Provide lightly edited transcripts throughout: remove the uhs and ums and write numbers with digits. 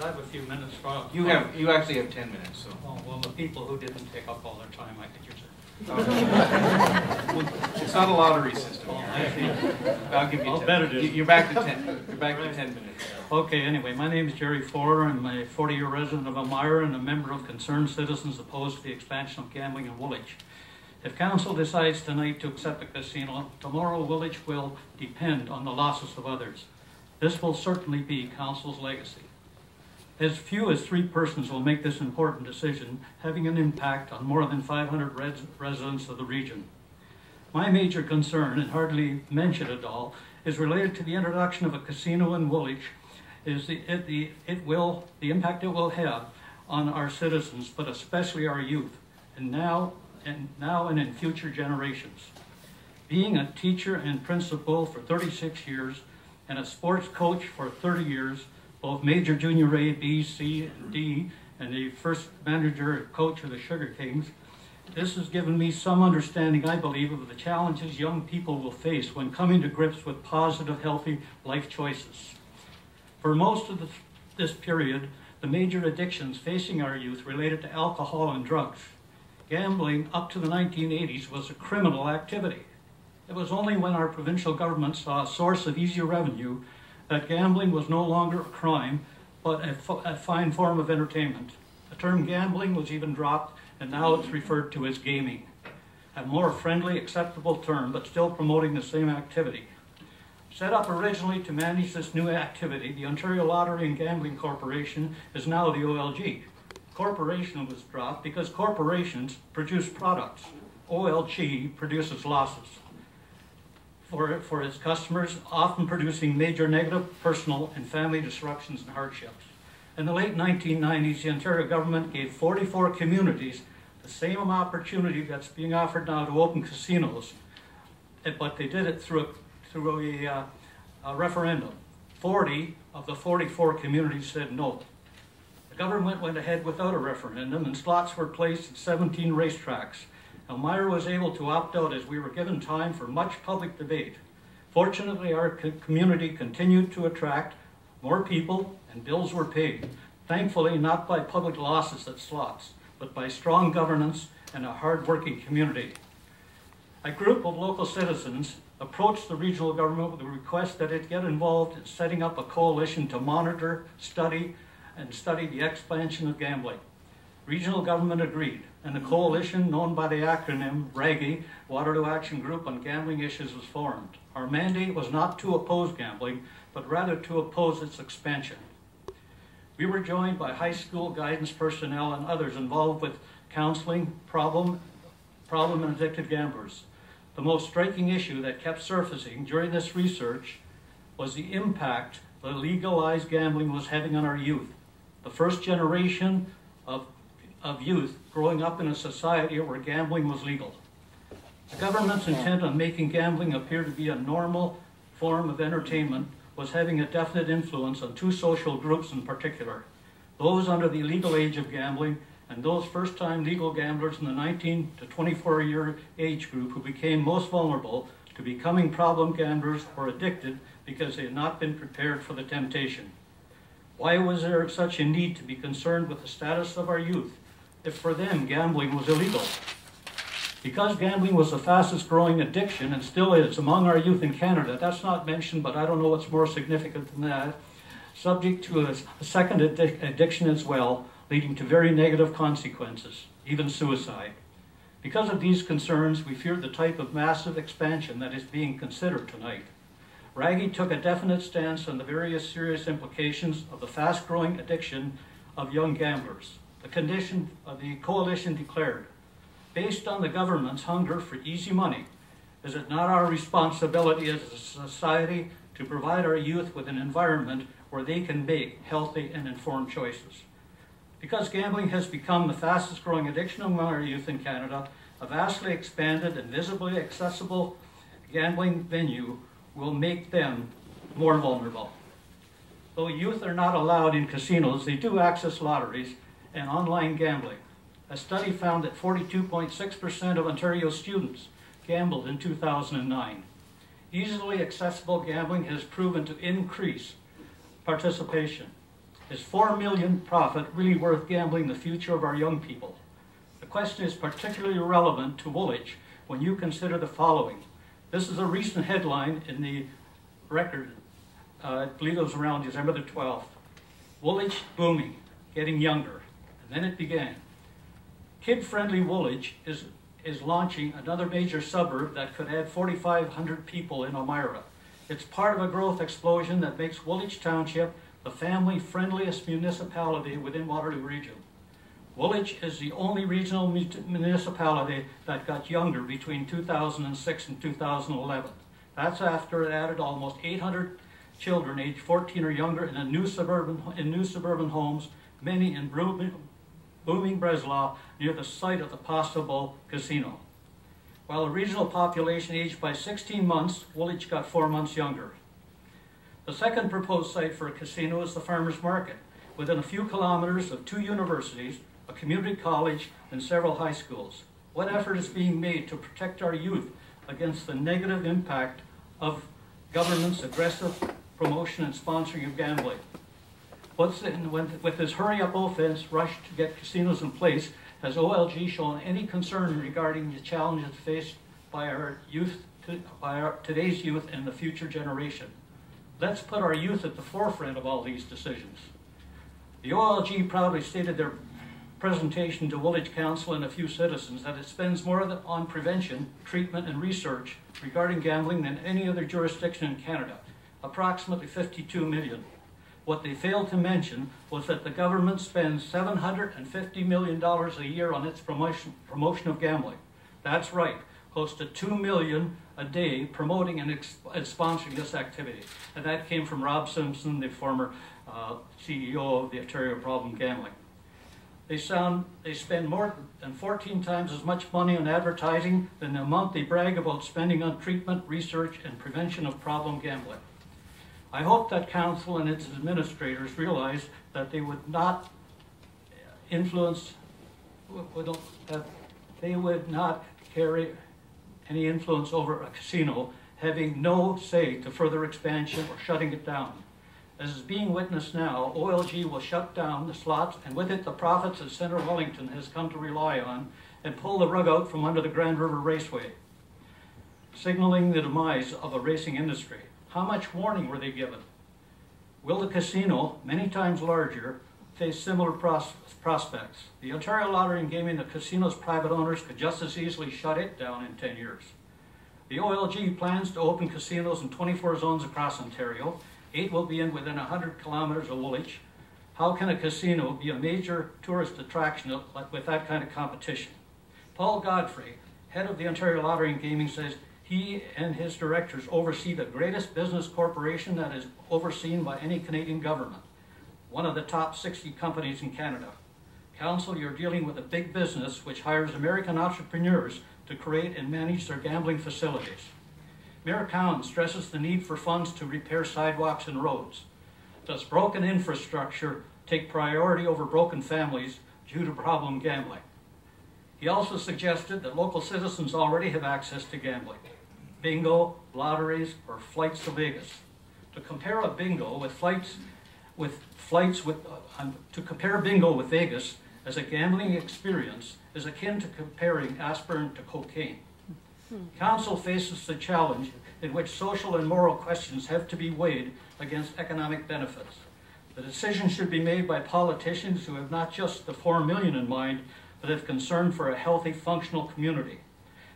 I have a few minutes for You actually have 10 minutes. So. Oh, well, the people who didn't take up all their time, I could use it. It's not a lottery system. Oh, I see. I'll give you 10. I'll bet it is. You're back to 10. You're back to 10 minutes. Okay, anyway, my name is Gerry Forler. I'm a 40-year resident of Elmira and a member of Concerned Citizens opposed to the expansion of gambling in Woolwich. If council decides tonight to accept a casino, tomorrow Woolwich will depend on the losses of others. This will certainly be council's legacy. As few as 3 persons will make this important decision, having an impact on more than 500 residents of the region. My major concern, and hardly mentioned at all, is related to the introduction of a casino in Woolwich, is the impact it will have on our citizens, but especially our youth, and now and in future generations. Being a teacher and principal for 36 years and a sports coach for 30 years, both Major Junior A, B, C, and D, and the first manager coach of the Sugar Kings, this has given me some understanding, I believe, of the challenges young people will face when coming to grips with positive, healthy life choices. For most of this period, the major addictions facing our youth related to alcohol and drugs. Gambling up to the 1980s was a criminal activity. It was only when our provincial government saw a source of easy revenue that gambling was no longer a crime, but a fine form of entertainment. The term gambling was even dropped, and now it's referred to as gaming. A more friendly, acceptable term, but still promoting the same activity. Set up originally to manage this new activity, the Ontario Lottery and Gambling Corporation is now the OLG. Corporation was dropped because corporations produce products. OLG produces losses for its customers, often producing major negative personal and family disruptions and hardships. In the late 1990s, the Ontario government gave 44 communities the same opportunity that's being offered now to open casinos, but they did it through a referendum. 40 of the 44 communities said no. The government went ahead without a referendum, and slots were placed at 17 racetracks. Elmira was able to opt out as we were given time for much public debate. Fortunately, our community continued to attract more people and bills were paid. Thankfully, not by public losses at slots, but by strong governance and a hard-working community. A group of local citizens approached the regional government with a request that it get involved in setting up a coalition to monitor, study the expansion of gambling. Regional government agreed, and the coalition, known by the acronym RAGI, Waterloo Action Group on Gambling Issues, was formed. Our mandate was not to oppose gambling, but rather to oppose its expansion. We were joined by high school guidance personnel and others involved with counseling problem and addicted gamblers. The most striking issue that kept surfacing during this research was the impact that legalized gambling was having on our youth. The first generation of youth growing up in a society where gambling was legal. The government's intent on making gambling appear to be a normal form of entertainment was having a definite influence on 2 social groups in particular. Those under the legal age of gambling and those first-time legal gamblers in the 19 to 24-year age group who became most vulnerable to becoming problem gamblers or addicted because they had not been prepared for the temptation. Why was there such a need to be concerned with the status of our youth if for them gambling was illegal? Because gambling was the fastest growing addiction and still is among our youth in Canada, that's not mentioned, but I don't know what's more significant than that, subject to a second addiction as well, leading to very negative consequences, even suicide. Because of these concerns, we feared the type of massive expansion that is being considered tonight. RAGI took a definite stance on the various serious implications of the fast-growing addiction of young gamblers. The coalition declared, based on the government's hunger for easy money, is it not our responsibility as a society to provide our youth with an environment where they can make healthy and informed choices? Because gambling has become the fastest growing addiction among our youth in Canada, a vastly expanded and visibly accessible gambling venue will make them more vulnerable. Though youth are not allowed in casinos, they do access lotteries and online gambling. A study found that 42.6% of Ontario students gambled in 2009. Easily accessible gambling has proven to increase participation. Is 4 million profit really worth gambling the future of our young people? The question is particularly relevant to Woolwich when you consider the following. This is a recent headline in the Record, I believe it was around December the 12th. Woolwich booming, getting younger. And then it began. Kid-friendly Woolwich is launching another major suburb that could add 4,500 people in Elmira. It's part of a growth explosion that makes Woolwich Township the family-friendliest municipality within Waterloo Region. Woolwich is the only regional municipality that got younger between 2006 and 2011. That's after it added almost 800 children aged 14 or younger in new suburban homes, many in booming Breslau near the site of the possible casino. While the regional population aged by 16 months, Woolwich got 4 months younger. The second proposed site for a casino is the Farmers Market, within a few kilometers of 2 universities, a community college, and several high schools. What effort is being made to protect our youth against the negative impact of government's aggressive promotion and sponsoring of gambling? With this hurry-up offense rush to get casinos in place, has OLG shown any concern regarding the challenges faced by our youth, today's youth and the future generation? Let's put our youth at the forefront of all these decisions. The OLG proudly stated their presentation to Woolwich Council and a few citizens that it spends more on prevention, treatment, and research regarding gambling than any other jurisdiction in Canada, approximately 52 million. What they failed to mention was that the government spends $750 million a year on its promotion of gambling. That's right, close to $2 million a day promoting and sponsoring this activity. And that came from Rob Simpson, the former CEO of the Ontario Problem Gambling. They spend more than 14 times as much money on advertising than the amount they brag about spending on treatment, research, and prevention of problem gambling. I hope that Council and its administrators realize that they would not carry any influence over a casino having no say to further expansion or shutting it down. As is being witnessed now, OLG will shut down the slots and with it the profits that Centre Wellington has come to rely on and pull the rug out from under the Grand River Raceway, signaling the demise of a racing industry. How much warning were they given? Will the casino, many times larger, face similar prospects? The Ontario Lottery and Gaming, the casino's private owners, could just as easily shut it down in 10 years. The OLG plans to open casinos in 24 zones across Ontario. 8 will be within 100 kilometers of Woolwich. How can a casino be a major tourist attraction with that kind of competition? Paul Godfrey, head of the Ontario Lottery and Gaming, says he and his directors oversee the greatest business corporation that is overseen by any Canadian government, one of the top 60 companies in Canada. Council, you're dealing with a big business which hires American entrepreneurs to create and manage their gambling facilities. Mayor Cowan stresses the need for funds to repair sidewalks and roads. Does broken infrastructure take priority over broken families due to problem gambling? He also suggested that local citizens already have access to gambling, bingo, lotteries, or flights to Vegas. To compare a bingo with bingo with Vegas as a gambling experience is akin to comparing aspirin to cocaine. Council faces the challenge in which social and moral questions have to be weighed against economic benefits. The decision should be made by politicians who have not just the 4 million in mind, but have concern for a healthy, functional community.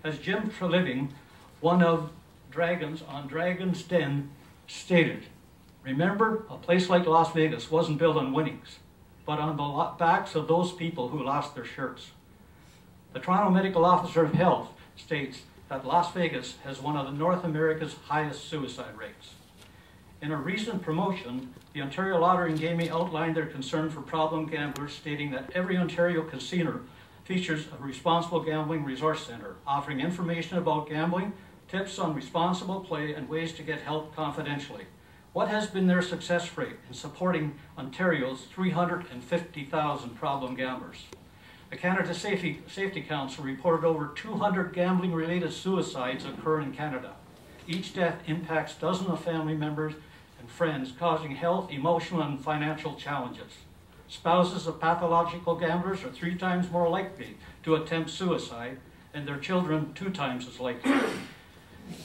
As Jim Treliving, one of Dragons on Dragon's Den, stated, remember, a place like Las Vegas wasn't built on winnings, but on the backs of those people who lost their shirts. The Toronto Medical Officer of Health states that Las Vegas has one of North America's highest suicide rates. In a recent promotion, the Ontario Lottery and Gaming outlined their concern for problem gamblers, stating that every Ontario casino features a responsible gambling resource center, offering information about gambling, tips on responsible play, and ways to get help confidentially. What has been their success rate in supporting Ontario's 350,000 problem gamblers? The Canada Safety Council reported over 200 gambling-related suicides occur in Canada. Each death impacts dozens of family members, and and friends, causing health, emotional, and financial challenges. Spouses of pathological gamblers are 3 times more likely to attempt suicide, and their children 2 times as likely.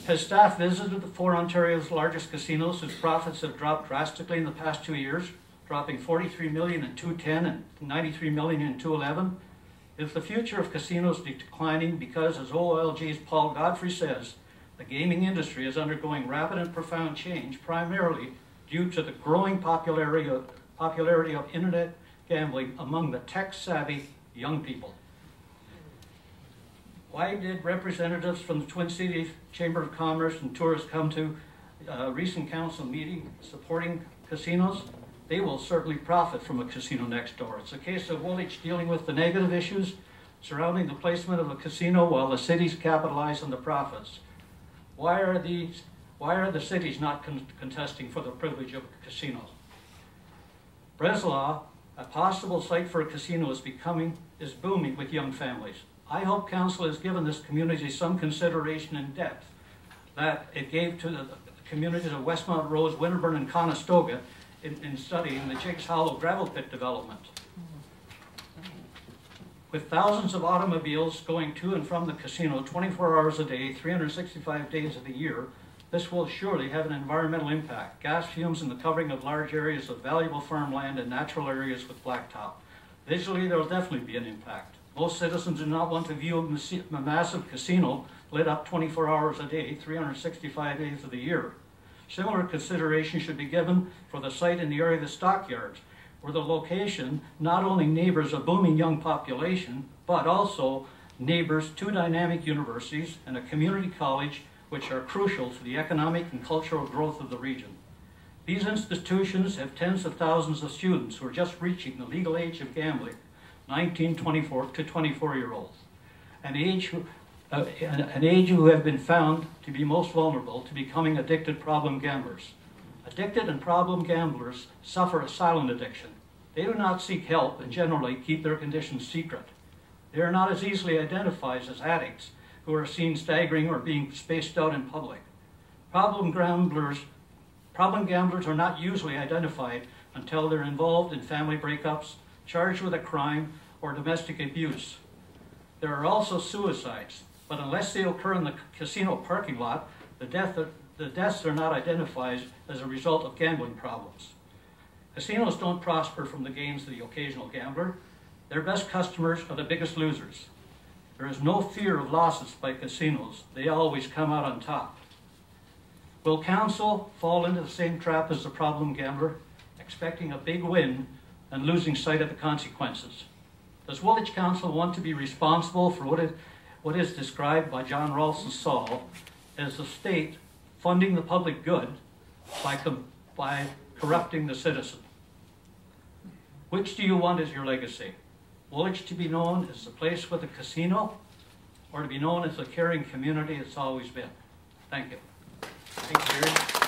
Has staff visited the 4 Ontario's largest casinos whose profits have dropped drastically in the past 2 years, dropping $43 million in 2010 and $93 million in 2011? Is the future of casinos declining because, as OLG's Paul Godfrey says, the gaming industry is undergoing rapid and profound change, primarily due to the growing popularity of internet gambling among the tech-savvy young people? Why did representatives from the Twin Cities Chamber of Commerce and Tourists come to a recent council meeting supporting casinos? They will certainly profit from a casino next door. It's a case of Woolwich dealing with the negative issues surrounding the placement of a casino while the cities capitalize on the profits. Why are the cities not contesting for the privilege of a casino? Breslau, a possible site for a casino, is booming with young families. I hope council has given this community some consideration and depth that it gave to the communities of Westmount Rose, Winterburn, and Conestoga in studying the Jigs Hollow gravel pit development. With thousands of automobiles going to and from the casino 24 hours a day, 365 days of the year, this will surely have an environmental impact. Gas fumes and the covering of large areas of valuable farmland and natural areas with blacktop. Visually, there will definitely be an impact. Most citizens do not want to view a massive casino lit up 24 hours a day, 365 days of the year. Similar consideration should be given for the site in the area of the stockyards, where the location not only neighbors a booming young population, but also neighbors 2 dynamic universities and a community college, which are crucial to the economic and cultural growth of the region. These institutions have tens of thousands of students who are just reaching the legal age of gambling, 19, 24 to 24-year-olds, an age who have been found to be most vulnerable to becoming addicted problem gamblers. Addicted and problem gamblers suffer a silent addiction. They do not seek help and generally keep their conditions secret. They are not as easily identified as addicts who are seen staggering or being spaced out in public. Problem gamblers are not usually identified until they're involved in family breakups, charged with a crime, or domestic abuse. There are also suicides, but unless they occur in the casino parking lot, the deaths are not identified as a result of gambling problems. Casinos don't prosper from the gains of the occasional gambler. Their best customers are the biggest losers. There is no fear of losses by casinos. They always come out on top. Will council fall into the same trap as the problem gambler, expecting a big win and losing sight of the consequences? Does Woolwich Council want to be responsible for what is described by John Ralston Saul as the state funding the public good by corrupting the citizen? Which do you want as your legacy? Woolwich to be known as the place with a casino, or to be known as the caring community it's always been? Thank you. Thank you, Gerry.